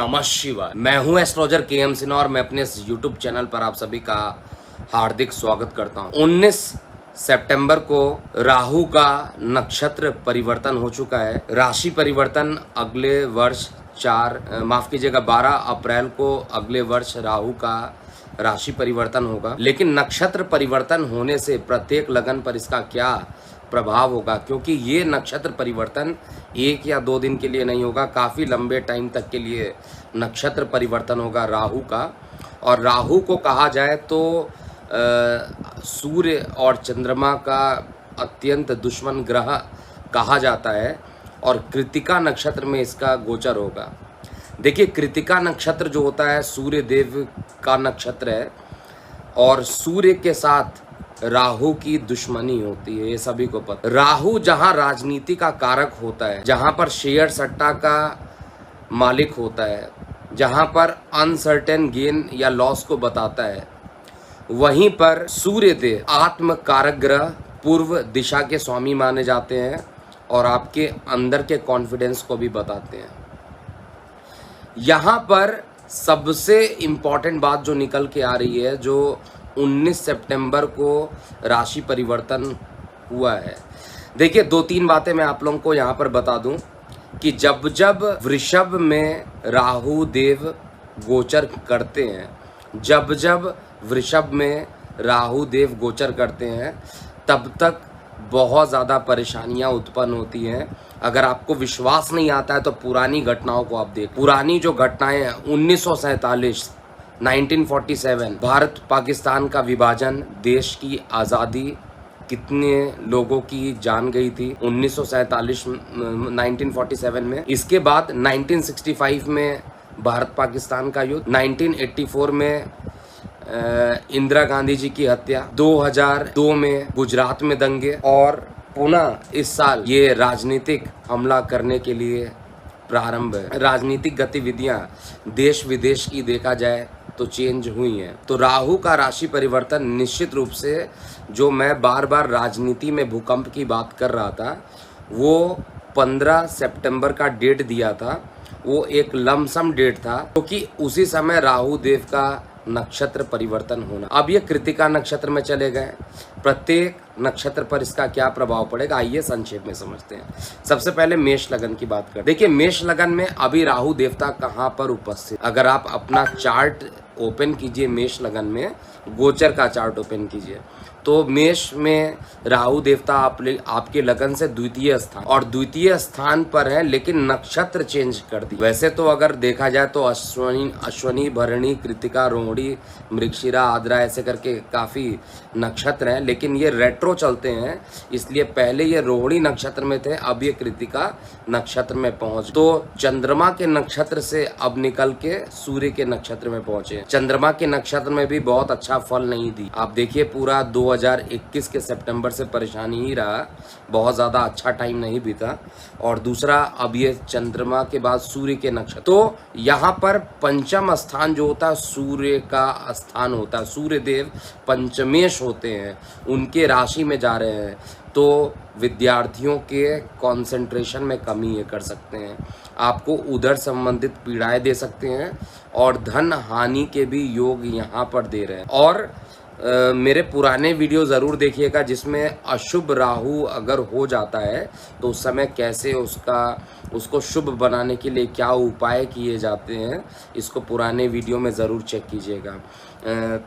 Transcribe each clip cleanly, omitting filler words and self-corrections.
नमः शिवाय। मैं हूं एस्ट्रोलॉजर के.एम. सिन्हा और मैं अपने इस यूट्यूब चैनल पर आप सभी का हार्दिक स्वागत करता हूं। 19 सितंबर को राहु का नक्षत्र परिवर्तन हो चुका है। राशि परिवर्तन अगले वर्ष 12 अप्रैल को अगले वर्ष राहु का राशि परिवर्तन होगा। लेकिन नक्षत्र परिवर्तन होने से प्रत्येक लगन पर इसका क्या प्रभाव होगा, क्योंकि ये नक्षत्र परिवर्तन 1 या 2 दिन के लिए नहीं होगा, काफ़ी लंबे टाइम तक के लिए नक्षत्र परिवर्तन होगा राहु का। और राहु को कहा जाए तो सूर्य और चंद्रमा का अत्यंत दुश्मन ग्रह कहा जाता है और कृत्तिका नक्षत्र में इसका गोचर होगा। देखिए, कृत्तिका नक्षत्र जो होता है सूर्य देव का नक्षत्र है और सूर्य के साथ राहु की दुश्मनी होती है, ये सभी को पता। राहु जहां राजनीति का कारक होता है, जहां पर शेयर सट्टा का मालिक होता है, जहां पर अनसर्टेन गेन या लॉस को बताता है, वहीं पर सूर्य देव आत्म कारक ग्रह पूर्व दिशा के स्वामी माने जाते हैं और आपके अंदर के कॉन्फिडेंस को भी बताते हैं। यहाँ पर सबसे इम्पॉर्टेंट बात जो निकल के आ रही है, जो 19 सितंबर को राशि परिवर्तन हुआ है। देखिए, 2-3 बातें मैं आप लोगों को यहाँ पर बता दूं कि जब जब वृषभ में राहु देव गोचर करते हैं, जब जब वृषभ में राहु देव गोचर करते हैं, तब तक बहुत ज़्यादा परेशानियां उत्पन्न होती हैं। अगर आपको विश्वास नहीं आता है तो पुरानी घटनाओं को आप देख। पुरानी जो घटनाएं हैं 1947, 1947 भारत पाकिस्तान का विभाजन, देश की आज़ादी, कितने लोगों की जान गई थी 1947 में। इसके बाद 1965 में भारत पाकिस्तान का युद्ध, 1984 में इंदिरा गांधी जी की हत्या, 2002 में गुजरात में दंगे और पुनः इस साल ये राजनीतिक हमला करने के लिए प्रारंभ है। राजनीतिक गतिविधियां देश विदेश की देखा जाए तो चेंज हुई हैं। तो राहु का राशि परिवर्तन निश्चित रूप से, जो मैं बार बार राजनीति में भूकंप की बात कर रहा था, वो 15 सितंबर का डेट दिया था, वो एक लमसम डेट था, क्योंकि उसी समय राहु देव का नक्षत्र परिवर्तन होना। अब ये कृत्तिका नक्षत्र में चले गए, प्रत्येक नक्षत्र पर इसका क्या प्रभाव पड़ेगा आइए संक्षेप में समझते हैं। सबसे पहले मेष लगन की बात करें। देखिए, मेष लगन में अभी राहु देवता कहाँ पर उपस्थित, अगर आप अपना चार्ट ओपन कीजिए, मेष लगन में गोचर का चार्ट ओपन कीजिए, तो मेष में राहु देवता आपके लगन से द्वितीय स्थान, और द्वितीय स्थान पर है, लेकिन नक्षत्र चेंज कर दी। वैसे तो अगर देखा जाए तो अश्वनी, भरणी, कृत्तिका, रोहिणी, मृगशिरा, आद्रा ऐसे करके काफी नक्षत्र हैं, लेकिन ये रेट्रो चलते हैं, इसलिए पहले ये रोहिणी नक्षत्र में थे, अब ये कृत्तिका नक्षत्र में पहुंच, तो चंद्रमा के नक्षत्र से अब निकल के सूर्य के नक्षत्र में पहुंचे। चंद्रमा के नक्षत्र में भी बहुत अच्छा फल नहीं दी। आप देखिए, पूरा 2021 के सितंबर से परेशानी ही रहा, बहुत ज़्यादा अच्छा टाइम नहीं बीता। और दूसरा, अब ये चंद्रमा के बाद सूर्य के नक्षत्र, तो यहाँ पर पंचम स्थान जो होता है सूर्य का स्थान होता है, सूर्य देव पंचमेश होते हैं, उनके राशि में जा रहे हैं, तो विद्यार्थियों के कंसंट्रेशन में कमी ये कर सकते हैं, आपको उधर संबंधित पीड़ाएं दे सकते हैं और धन हानि के भी योग यहाँ पर दे रहे हैं। और मेरे पुराने वीडियो ज़रूर देखिएगा, जिसमें अशुभ राहु अगर हो जाता है तो उस समय कैसे उसको शुभ बनाने के लिए क्या उपाय किए जाते हैं, इसको पुराने वीडियो में ज़रूर चेक कीजिएगा।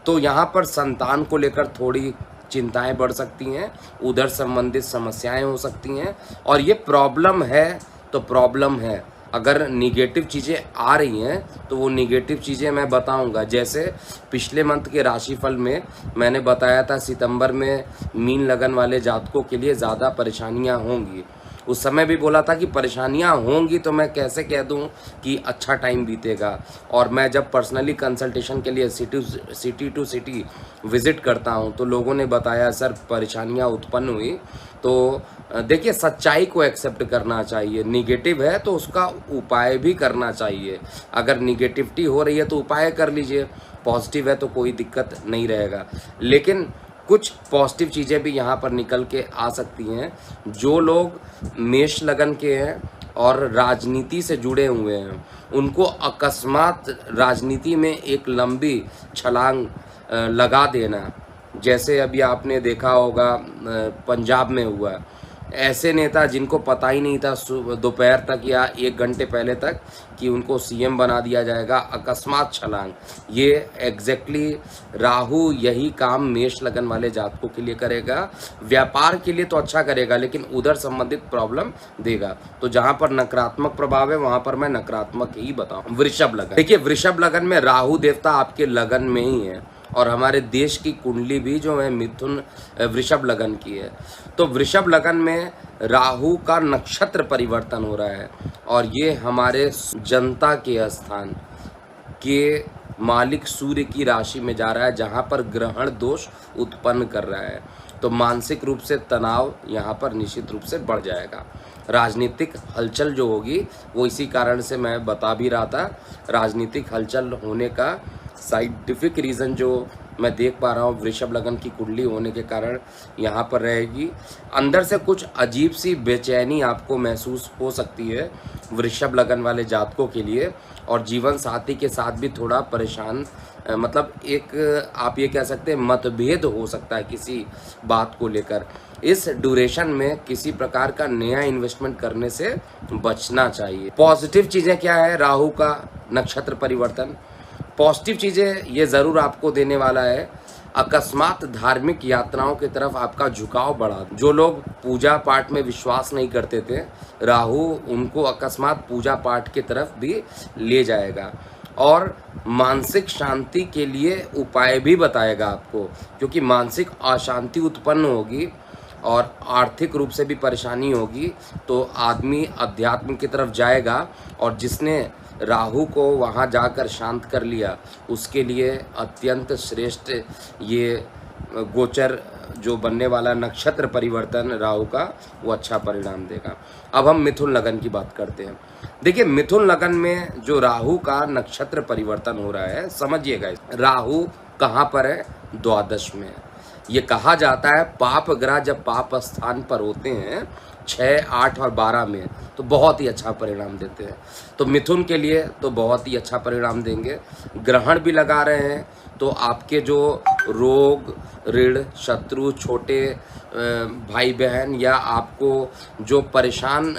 तो यहाँ पर संतान को लेकर थोड़ी चिंताएं बढ़ सकती हैं, उधर संबंधित समस्याएं हो सकती हैं, और ये प्रॉब्लम है तो प्रॉब्लम है। अगर निगेटिव चीज़ें आ रही हैं तो वो निगेटिव चीज़ें मैं बताऊंगा। जैसे पिछले मंथ के राशिफल में मैंने बताया था, सितंबर में मीन लगन वाले जातकों के लिए ज़्यादा परेशानियां होंगी। उस समय भी बोला था कि परेशानियां होंगी, तो मैं कैसे कह दूं कि अच्छा टाइम बीतेगा। और मैं जब पर्सनली कंसल्टेशन के लिए सिटी टू सिटी विज़िट करता हूं तो लोगों ने बताया सर परेशानियां उत्पन्न हुई। तो देखिए, सच्चाई को एक्सेप्ट करना चाहिए। निगेटिव है तो उसका उपाय भी करना चाहिए। अगर निगेटिविटी हो रही है तो उपाय कर लीजिए, पॉजिटिव है तो कोई दिक्कत नहीं रहेगा। लेकिन कुछ पॉजिटिव चीज़ें भी यहाँ पर निकल के आ सकती हैं। जो लोग मेष लगन के हैं और राजनीति से जुड़े हुए हैं, उनको अकस्मात राजनीति में एक लंबी छलांग लगा देना, जैसे अभी आपने देखा होगा पंजाब में हुआ, ऐसे नेता जिनको पता ही नहीं था दोपहर तक या 1 घंटे पहले तक कि उनको सीएम बना दिया जाएगा, अकस्मात छलांग। ये एग्जैक्टली राहु यही काम मेष लगन वाले जातकों के लिए करेगा। व्यापार के लिए तो अच्छा करेगा, लेकिन उधर संबंधित प्रॉब्लम देगा। तो जहां पर नकारात्मक प्रभाव है वहां पर मैं नकारात्मक ही बताऊं। वृषभ लगन, देखिए वृषभ लगन में राहु देवता आपके लगन में ही है, और हमारे देश की कुंडली भी जो है मिथुन वृषभ लगन की है। तो वृषभ लगन में राहु का नक्षत्र परिवर्तन हो रहा है, और ये हमारे जनता के स्थान के मालिक सूर्य की राशि में जा रहा है, जहाँ पर ग्रहण दोष उत्पन्न कर रहा है। तो मानसिक रूप से तनाव यहाँ पर निश्चित रूप से बढ़ जाएगा। राजनीतिक हलचल जो होगी वो इसी कारण से मैं बता भी रहा था, राजनीतिक हलचल होने का साइंटिफिक रीज़न जो मैं देख पा रहा हूँ वृषभ लगन की कुंडली होने के कारण यहाँ पर रहेगी। अंदर से कुछ अजीब सी बेचैनी आपको महसूस हो सकती है वृषभ लगन वाले जातकों के लिए, और जीवन साथी के साथ भी थोड़ा परेशान, मतलब एक आप ये कह सकते हैं मतभेद हो सकता है किसी बात को लेकर। इस ड्यूरेशन में किसी प्रकार का नया इन्वेस्टमेंट करने से बचना चाहिए। पॉजिटिव चीज़ें क्या है राहु का नक्षत्र परिवर्तन? पॉजिटिव चीज़ें ये ज़रूर आपको देने वाला है, अकस्मात धार्मिक यात्राओं की तरफ आपका झुकाव बढ़ा। जो लोग पूजा पाठ में विश्वास नहीं करते थे, राहु उनको अकस्मात पूजा पाठ की तरफ भी ले जाएगा, और मानसिक शांति के लिए उपाय भी बताएगा आपको, क्योंकि मानसिक अशांति उत्पन्न होगी और आर्थिक रूप से भी परेशानी होगी, तो आदमी अध्यात्म की तरफ जाएगा। और जिसने राहु को वहाँ जाकर शांत कर लिया, उसके लिए अत्यंत श्रेष्ठ ये गोचर जो बनने वाला नक्षत्र परिवर्तन राहु का, वो अच्छा परिणाम देगा। अब हम मिथुन लगन की बात करते हैं। देखिए मिथुन लगन में जो राहु का नक्षत्र परिवर्तन हो रहा है, समझिएगा राहु कहाँ पर है? द्वादश में। ये कहा जाता है पाप ग्रह जब पाप स्थान पर होते हैं 6, 8 और 12 में, तो बहुत ही अच्छा परिणाम देते हैं। तो मिथुन के लिए तो बहुत ही अच्छा परिणाम देंगे। ग्रहण भी लगा रहे हैं, तो आपके जो रोग, ऋण, शत्रु, छोटे भाई बहन या आपको जो परेशान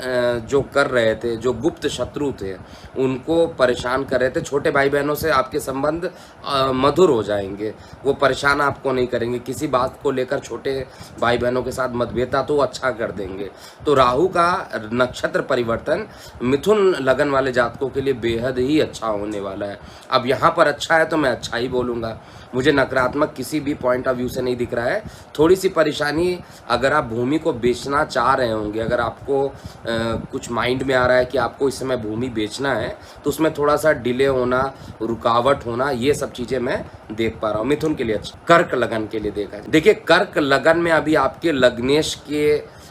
जो कर रहे थे, जो गुप्त शत्रु थे, उनको परेशान कर रहे थे, छोटे भाई बहनों से आपके संबंध मधुर हो जाएंगे। वो परेशान आपको नहीं करेंगे। किसी बात को लेकर छोटे भाई बहनों के साथ मतभेद तो अच्छा कर देंगे। तो राहु का नक्षत्र परिवर्तन मिथुन लगन वाले जातकों के लिए बेहद ही अच्छा होने वाला है। अब यहाँ पर अच्छा है तो मैं अच्छा ही बोलूँगा, मुझे नकारात्मक किसी भी पॉइंट ऑफ व्यू से नहीं दिख रहा है। थोड़ी सी परेशानी, अगर आप भूमि को बेचना चाह रहे होंगे, अगर आपको कुछ माइंड में आ रहा है कि आपको इस समय भूमि बेचना है, तो उसमें थोड़ा सा डिले होना, रुकावट होना, ये सब चीज़ें मैं देख पा रहा हूँ। मिथुन के लिए अच्छा। कर्क लगन के लिए देखा है, देखिए कर्क लगन में अभी आपके लग्नेश के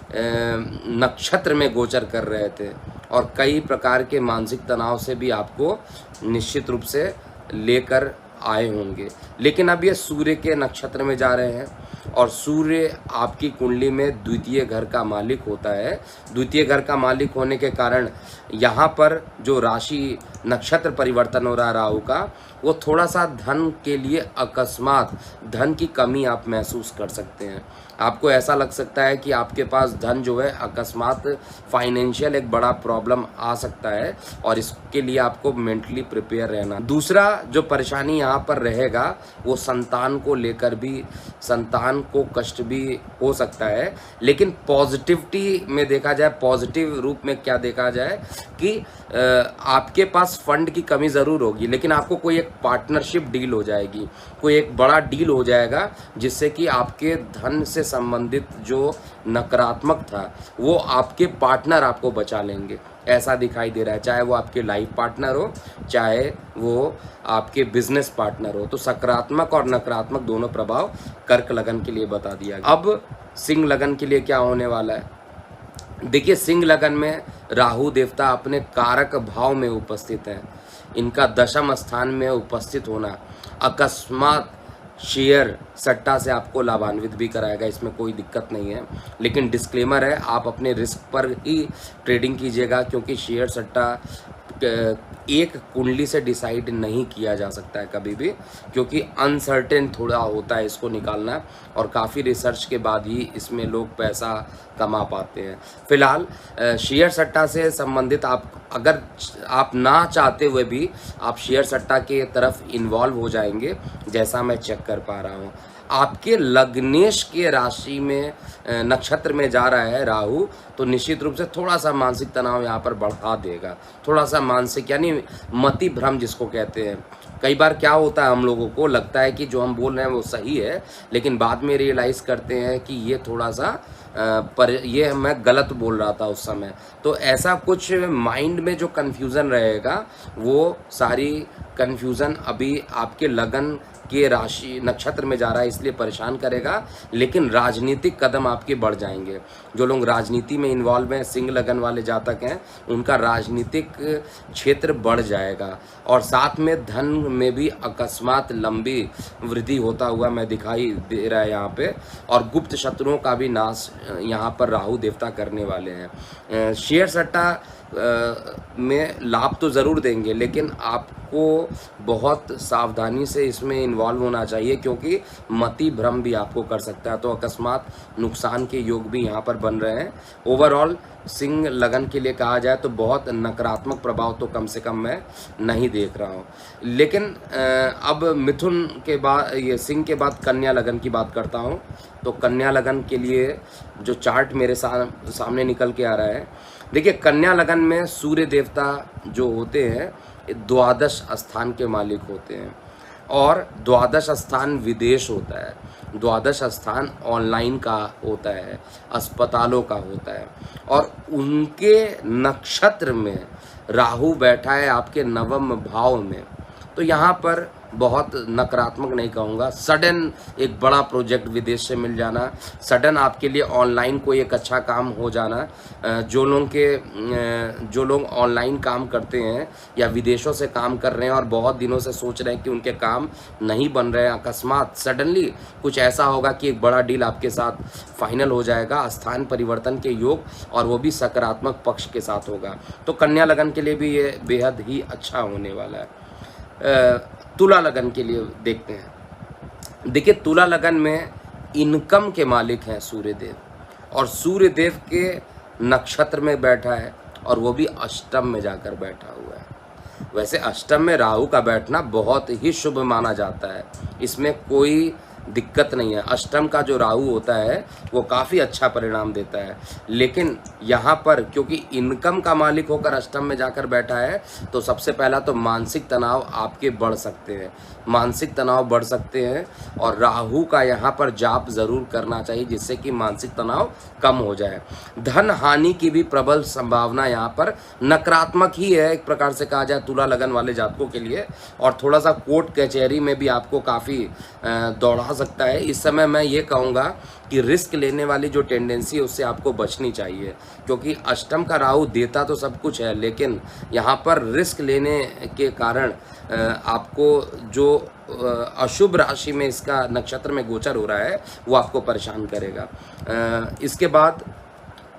नक्षत्र में गोचर कर रहे थे, और कई प्रकार के मानसिक तनाव से भी आपको निश्चित रूप से लेकर आए होंगे। लेकिन अब ये सूर्य के नक्षत्र में जा रहे हैं, और सूर्य आपकी कुंडली में द्वितीय घर का मालिक होता है। द्वितीय घर का मालिक होने के कारण यहाँ पर जो राशि नक्षत्र परिवर्तन हो रहा है राहु का, वो थोड़ा सा धन के लिए अकस्मात धन की कमी आप महसूस कर सकते हैं। आपको ऐसा लग सकता है कि आपके पास धन जो है अकस्मात फाइनेंशियल एक बड़ा प्रॉब्लम आ सकता है, और इसके लिए आपको मेंटली प्रिपेयर रहना। दूसरा जो परेशानी यहाँ पर रहेगा वो संतान को लेकर भी, संतान को कष्ट भी हो सकता है। लेकिन पॉजिटिविटी में देखा जाए, पॉजिटिव रूप में क्या देखा जाए कि आपके पास फंड की कमी ज़रूर होगी, लेकिन आपको कोई एक पार्टनरशिप डील हो जाएगी, कोई एक बड़ा डील हो जाएगा, जिससे कि आपके धन से संबंधित जो नकारात्मक था वो आपके पार्टनर आपको बचा लेंगे, ऐसा दिखाई दे रहा है। चाहे वो आपके लाइफ पार्टनर हो, चाहे वो आपके बिजनेस पार्टनर हो। तो सकारात्मक और नकारात्मक दोनों प्रभाव कर्क लगन के लिए बता दिया गया। अब सिंह लगन के लिए क्या होने वाला है? देखिए सिंह लगन में राहु देवता अपने कारक भाव में उपस्थित हैं। इनका दशम स्थान में उपस्थित होना अकस्मात शेयर सट्टा से आपको लाभान्वित भी कराएगा, इसमें कोई दिक्कत नहीं है। लेकिन डिस्क्लेमर है, आप अपने रिस्क पर ही ट्रेडिंग कीजिएगा, क्योंकि शेयर सट्टा एक कुंडली से डिसाइड नहीं किया जा सकता है कभी भी, क्योंकि अनसर्टेन थोड़ा होता है इसको निकालना, और काफ़ी रिसर्च के बाद ही इसमें लोग पैसा कमा पाते हैं। फिलहाल शेयर सट्टा से संबंधित अगर आप ना चाहते हुए भी आप शेयर सट्टा के तरफ इन्वॉल्व हो जाएंगे, जैसा मैं चेक कर पा रहा हूँ। आपके लग्नेश के राशि में नक्षत्र में जा रहा है राहु, तो निश्चित रूप से थोड़ा सा मानसिक तनाव यहाँ पर बढ़ा देगा, थोड़ा सा मानसिक यानी मति भ्रम जिसको कहते हैं। कई बार क्या होता है, हम लोगों को लगता है कि जो हम बोल रहे हैं वो सही है, लेकिन बाद में रियलाइज़ करते हैं कि ये थोड़ा सा ये मैं गलत बोल रहा था उस समय। तो ऐसा कुछ माइंड में जो कन्फ्यूज़न रहेगा, वो सारी कन्फ्यूज़न अभी आपके लगन के राशि नक्षत्र में जा रहा है, इसलिए परेशान करेगा। लेकिन राजनीतिक कदम आपके बढ़ जाएंगे। जो लोग राजनीति में इन्वॉल्व हैं, सिंह लगन वाले जातक हैं, उनका राजनीतिक क्षेत्र बढ़ जाएगा। और साथ में धन में भी अकस्मात लंबी वृद्धि होता हुआ मैं दिखाई दे रहा है यहाँ पे। और गुप्त शत्रुओं का भी नाश यहाँ पर राहु देवता करने वाले हैं। शेयर सट्टा में लाभ तो ज़रूर देंगे, लेकिन आपको बहुत सावधानी से इसमें इन्वॉल्व होना चाहिए, क्योंकि मति भ्रम भी आपको कर सकता है। तो अकस्मात नुकसान के योग भी यहाँ पर बन रहे हैं। ओवरऑल सिंह लगन के लिए कहा जाए तो बहुत नकारात्मक प्रभाव तो कम से कम मैं नहीं देख रहा हूँ। लेकिन अब मिथुन के बाद, ये सिंह के बाद कन्या लगन की बात करता हूँ। तो कन्या लगन के लिए जो चार्ट मेरे सामने निकल के आ रहा है, देखिए कन्या लगन में सूर्य देवता जो होते हैं द्वादश स्थान के मालिक होते हैं, और द्वादश स्थान विदेश होता है, द्वादश स्थान ऑनलाइन का होता है, अस्पतालों का होता है। और उनके नक्षत्र में राहु बैठा है आपके नवम भाव में। तो यहाँ पर बहुत नकारात्मक नहीं कहूँगा, सडन एक बड़ा प्रोजेक्ट विदेश से मिल जाना, सडन आपके लिए ऑनलाइन कोई एक अच्छा काम हो जाना। जो लोग ऑनलाइन काम करते हैं या विदेशों से काम कर रहे हैं और बहुत दिनों से सोच रहे हैं कि उनके काम नहीं बन रहे हैं, अकस्मात सडनली कुछ ऐसा होगा कि एक बड़ा डील आपके साथ फाइनल हो जाएगा। स्थान परिवर्तन के योग, और वो भी सकारात्मक पक्ष के साथ होगा। तो कन्या लगन के लिए भी ये बेहद ही अच्छा होने वाला है। तुला लगन के लिए देखते हैं। देखिए तुला लगन में इनकम के मालिक हैं सूर्यदेव, और सूर्यदेव के नक्षत्र में बैठा है, और वो भी अष्टम में जाकर बैठा हुआ है। वैसे अष्टम में राहु का बैठना बहुत ही शुभ माना जाता है, इसमें कोई दिक्कत नहीं है। अष्टम का जो राहु होता है वो काफ़ी अच्छा परिणाम देता है। लेकिन यहाँ पर क्योंकि इनकम का मालिक होकर अष्टम में जाकर बैठा है, तो सबसे पहला तो मानसिक तनाव आपके बढ़ सकते हैं, मानसिक तनाव बढ़ सकते हैं। और राहु का यहाँ पर जाप ज़रूर करना चाहिए, जिससे कि मानसिक तनाव कम हो जाए। धन हानि की भी प्रबल संभावना यहाँ पर नकारात्मक ही है, एक प्रकार से कहा जाए तुला लगन वाले जातकों के लिए। और थोड़ा सा कोर्ट कचहरी में भी आपको काफ़ी दौड़ा सकता है। इस समय मैं ये कहूँगा कि रिस्क लेने वाली जो टेंडेंसी है उससे आपको बचनी चाहिए, क्योंकि अष्टम का राहु देता तो सब कुछ है, लेकिन यहाँ पर रिस्क लेने के कारण आपको जो अशुभ राशि में इसका नक्षत्र में गोचर हो रहा है वो आपको परेशान करेगा। इसके बाद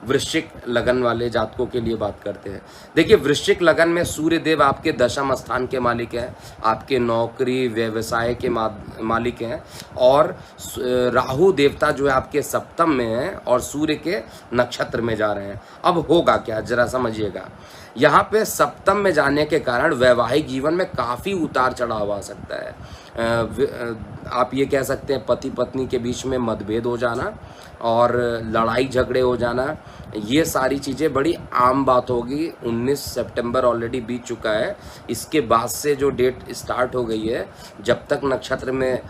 वृश्चिक लगन वाले जातकों के लिए बात करते हैं। देखिए वृश्चिक लगन में सूर्य देव आपके दशम स्थान के मालिक हैं, आपके नौकरी व्यवसाय के मालिक हैं। और राहु देवता जो है आपके सप्तम में है और सूर्य के नक्षत्र में जा रहे हैं। अब होगा क्या जरा समझिएगा। यहाँ पे सप्तम में जाने के कारण वैवाहिक जीवन में काफ़ी उतार चढ़ाव आ सकता है। आप ये कह सकते हैं पति पत्नी के बीच में मतभेद हो जाना और लड़ाई झगड़े हो जाना, ये सारी चीज़ें बड़ी आम बात होगी। 19 सितंबर ऑलरेडी बीत चुका है, इसके बाद से जो डेट स्टार्ट हो गई है, जब तक नक्षत्र में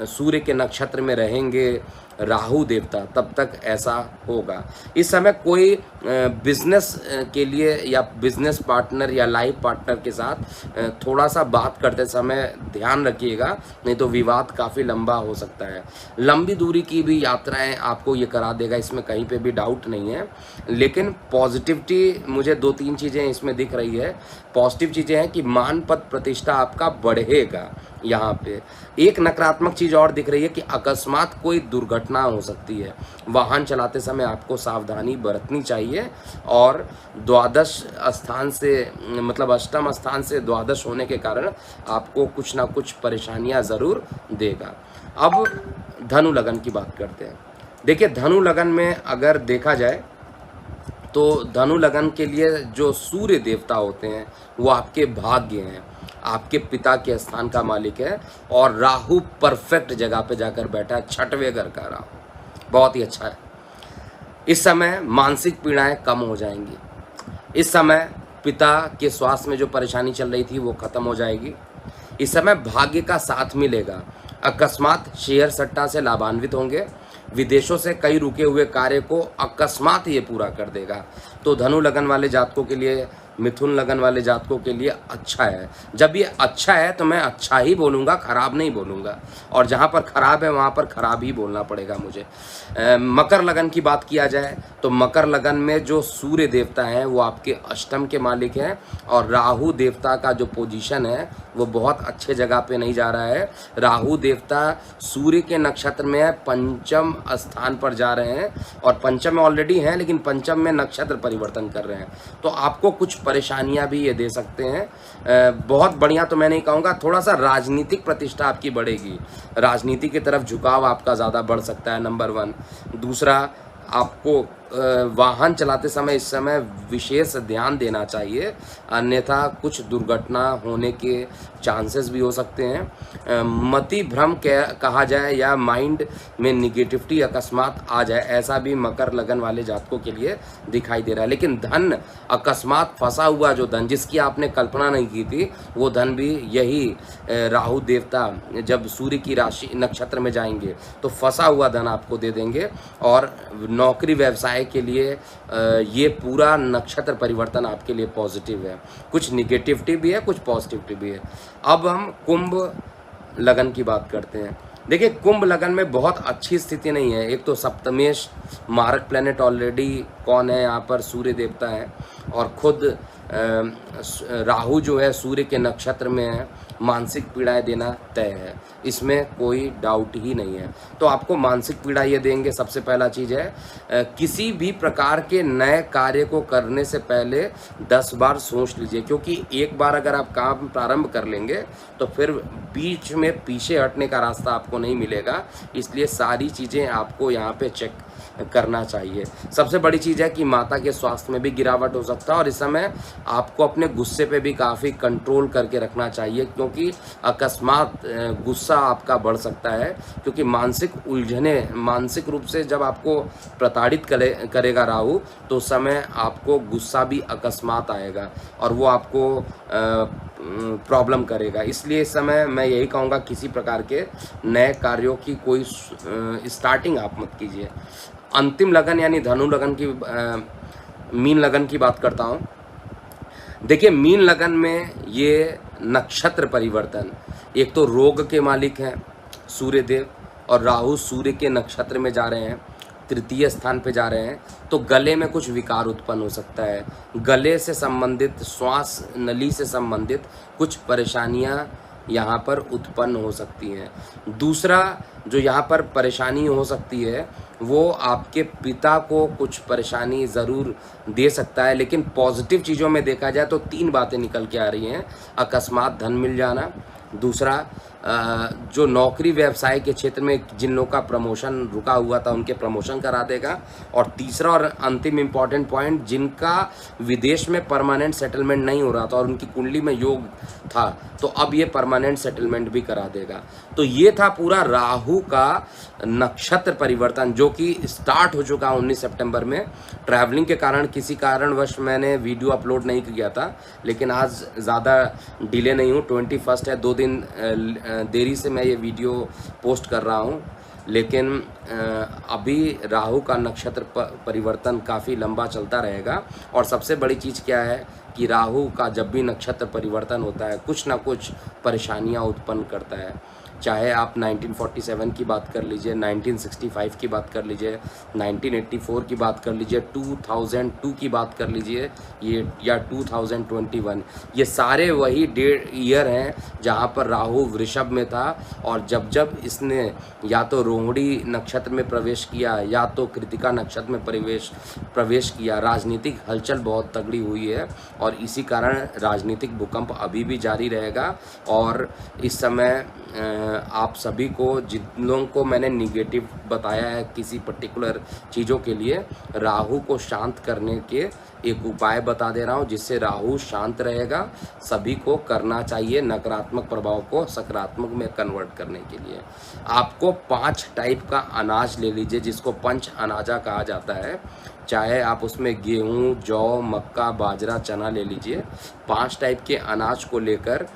सूर्य के नक्षत्र में रहेंगे राहु देवता तब तक ऐसा होगा। इस समय कोई बिजनेस के लिए या बिजनेस पार्टनर या लाइफ पार्टनर के साथ थोड़ा सा बात करते समय ध्यान रखिएगा, नहीं तो विवाद काफ़ी लंबा हो सकता है। लंबी दूरी की भी यात्राएं आपको ये करा देगा, इसमें कहीं पे भी डाउट नहीं है। लेकिन पॉजिटिविटी मुझे 2-3 चीज़ें इसमें दिख रही है। पॉजिटिव चीज़ें हैं कि मान पद प्रतिष्ठा आपका बढ़ेगा, यहाँ पे एक नकारात्मक चीज़ और दिख रही है कि अकस्मात कोई दुर्घटना हो सकती है। वाहन चलाते समय आपको सावधानी बरतनी चाहिए और द्वादश स्थान से मतलब अष्टम स्थान से द्वादश होने के कारण आपको कुछ ना कुछ परेशानियाँ ज़रूर देगा। अब धनु लगन की बात करते हैं। देखिए धनु लगन में अगर देखा जाए तो धनु लगन के लिए जो सूर्य देवता होते हैं वो आपके भाग्य हैं, आपके पिता के स्थान का मालिक है और राहु परफेक्ट जगह पे जाकर बैठा है, छठवें घर का राहु बहुत ही अच्छा है। इस समय मानसिक पीड़ाएं कम हो जाएंगी। इस समय पिता के स्वास्थ्य में जो परेशानी चल रही थी वो खत्म हो जाएगी। इस समय भाग्य का साथ मिलेगा। अकस्मात शेयर सट्टा से लाभान्वित होंगे। विदेशों से कई रुके हुए कार्य को अकस्मात ये पूरा कर देगा। तो धनु लगन वाले जातकों के लिए, मिथुन लगन वाले जातकों के लिए अच्छा है। जब ये अच्छा है तो मैं अच्छा ही बोलूँगा, खराब नहीं बोलूँगा, और जहाँ पर खराब है वहाँ पर खराब ही बोलना पड़ेगा मुझे। मकर लगन की बात किया जाए तो मकर लगन में जो सूर्य देवता हैं वो आपके अष्टम के मालिक हैं और राहु देवता का जो पोजीशन है वो बहुत अच्छे जगह पे नहीं जा रहा है। राहु देवता सूर्य के नक्षत्र में है, पंचम स्थान पर जा रहे हैं और पंचम में ऑलरेडी हैं लेकिन पंचम में नक्षत्र परिवर्तन कर रहे हैं, तो आपको कुछ परेशानियां भी ये दे सकते हैं। बहुत बढ़िया तो मैं नहीं कहूँगा, थोड़ा सा राजनीतिक प्रतिष्ठा आपकी बढ़ेगी, राजनीति की तरफ झुकाव आपका ज़्यादा बढ़ सकता है, नंबर 1। दूसरा, आपको वाहन चलाते समय इस समय विशेष ध्यान देना चाहिए, अन्यथा कुछ दुर्घटना होने के चांसेस भी हो सकते हैं। मति भ्रम कहा जाए या माइंड में निगेटिविटी अकस्मात आ जाए, ऐसा भी मकर लगन वाले जातकों के लिए दिखाई दे रहा है। लेकिन धन अकस्मात फंसा हुआ जो धन जिसकी आपने कल्पना नहीं की थी वो धन भी यही राहु देवता जब सूर्य की राशि नक्षत्र में जाएंगे तो फंसा हुआ धन आपको दे देंगे। और नौकरी व्यवसाय के लिए ये पूरा नक्षत्र परिवर्तन आपके लिए पॉजिटिव है। कुछ निगेटिविटी भी है, कुछ पॉजिटिविटी भी है। अब हम कुंभ लगन की बात करते हैं। देखिए कुंभ लगन में बहुत अच्छी स्थिति नहीं है। एक तो सप्तमेश मारक प्लेनेट ऑलरेडी कौन है यहाँ पर, सूर्य देवता है और खुद राहु जो है सूर्य के नक्षत्र में है, मानसिक पीड़ाएं देना तय है, इसमें कोई डाउट ही नहीं है। तो आपको मानसिक पीड़ा ये देंगे। सबसे पहला चीज़ है किसी भी प्रकार के नए कार्य को करने से पहले 10 बार सोच लीजिए, क्योंकि एक बार अगर आप काम प्रारंभ कर लेंगे तो फिर बीच में पीछे हटने का रास्ता आपको नहीं मिलेगा। इसलिए सारी चीज़ें आपको यहाँ पे चेक करना चाहिए। सबसे बड़ी चीज़ है कि माता के स्वास्थ्य में भी गिरावट हो सकता है और इस समय आपको अपने गुस्से पे भी काफ़ी कंट्रोल करके रखना चाहिए, क्योंकि अकस्मात गुस्सा आपका बढ़ सकता है। क्योंकि मानसिक उलझने, मानसिक रूप से जब आपको प्रताड़ित करेगा राहु तो उस समय आपको गुस्सा भी अकस्मात आएगा और वो आपको प्रॉब्लम करेगा। इसलिए इस समय मैं यही कहूँगा किसी प्रकार के नए कार्यों की कोई स्टार्टिंग आप मत कीजिए। अंतिम लगन यानी धनु लगन की मीन लगन की बात करता हूँ। देखिए मीन लगन में ये नक्षत्र परिवर्तन, एक तो रोग के मालिक हैं सूर्य देव और राहु सूर्य के नक्षत्र में जा रहे हैं, तृतीय स्थान पे जा रहे हैं, तो गले में कुछ विकार उत्पन्न हो सकता है। गले से संबंधित, श्वास नली से संबंधित कुछ परेशानियां यहाँ पर उत्पन्न हो सकती हैं। दूसरा जो यहाँ पर परेशानी हो सकती है वो आपके पिता को कुछ परेशानी ज़रूर दे सकता है, लेकिन पॉजिटिव चीज़ों में देखा जाए तो 3 बातें निकल के आ रही हैं। अकस्मात धन मिल जाना, दूसरा जो नौकरी व्यवसाय के क्षेत्र में जिन लोगों का प्रमोशन रुका हुआ था उनके प्रमोशन करा देगा, और तीसरा और अंतिम इम्पॉर्टेंट पॉइंट, जिनका विदेश में परमानेंट सेटलमेंट नहीं हो रहा था और उनकी कुंडली में योग था तो अब ये परमानेंट सेटलमेंट भी करा देगा। तो ये था पूरा राहु का नक्षत्र परिवर्तन जो कि स्टार्ट हो चुका 19 सितंबर में। ट्रैवलिंग के कारण किसी कारणवश मैंने वीडियो अपलोड नहीं किया था, लेकिन आज ज़्यादा डिले नहीं हूँ, 21 है, 2 दिन देरी से मैं ये वीडियो पोस्ट कर रहा हूँ। लेकिन अभी राहु का नक्षत्र परिवर्तन काफ़ी लंबा चलता रहेगा। और सबसे बड़ी चीज़ क्या है कि राहु का जब भी नक्षत्र परिवर्तन होता है कुछ ना कुछ परेशानियाँ उत्पन्न करता है। चाहे आप 1947 की बात कर लीजिए, 1965 की बात कर लीजिए, 1984 की बात कर लीजिए, 2002 की बात कर लीजिए, ये या 2021, ये सारे वही ईयर हैं जहाँ पर राहु वृषभ में था। और जब जब इसने या तो रोहिणी नक्षत्र में प्रवेश किया या तो कृतिका नक्षत्र में प्रवेश किया, राजनीतिक हलचल बहुत तगड़ी हुई है और इसी कारण राजनीतिक भूकंप अभी भी जारी रहेगा। और इस समय आप सभी को, जिन लोगों को मैंने निगेटिव बताया है किसी पर्टिकुलर चीज़ों के लिए, राहु को शांत करने के एक उपाय बता दे रहा हूँ जिससे राहु शांत रहेगा। सभी को करना चाहिए नकारात्मक प्रभाव को सकारात्मक में कन्वर्ट करने के लिए। आपको 5 टाइप का अनाज ले लीजिए जिसको पंच अनाजा कहा जाता है। चाहे आप उसमें गेहूँ, जौ, मक्का, बाजरा, चना ले लीजिए। 5 टाइप के अनाज को लेकर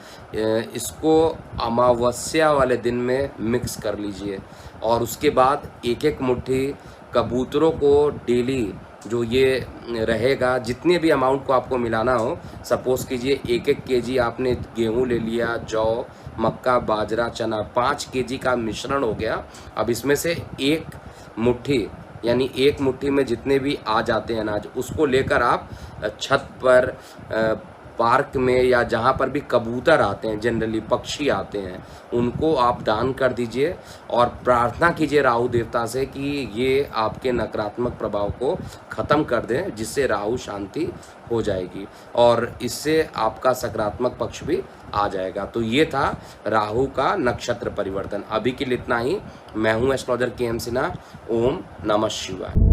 इसको अमावस्या वाले दिन में मिक्स कर लीजिए और उसके बाद एक एक मुट्ठी कबूतरों को डेली जो ये रहेगा, जितने भी अमाउंट को आपको मिलाना हो, सपोज़ कीजिए 1-1 केजी आपने गेहूँ ले लिया, जौ, मक्का, बाजरा, चना, 5 केजी का मिश्रण हो गया। अब इसमें से एक मुट्ठी यानी एक मुट्ठी में जितने भी आ जाते हैं अनाज, उसको लेकर आप छत पर, पार्क में या जहाँ पर भी कबूतर आते हैं, जनरली पक्षी आते हैं, उनको आप दान कर दीजिए और प्रार्थना कीजिए राहु देवता से कि ये आपके नकारात्मक प्रभाव को ख़त्म कर दें, जिससे राहु शांति हो जाएगी और इससे आपका सकारात्मक पक्ष भी आ जाएगा। तो ये था राहु का नक्षत्र परिवर्तन। अभी के लिए इतना ही। मैं हूँ एस्ट्रोलॉजर के एम सिन्हा। ओम नमः शिवाय।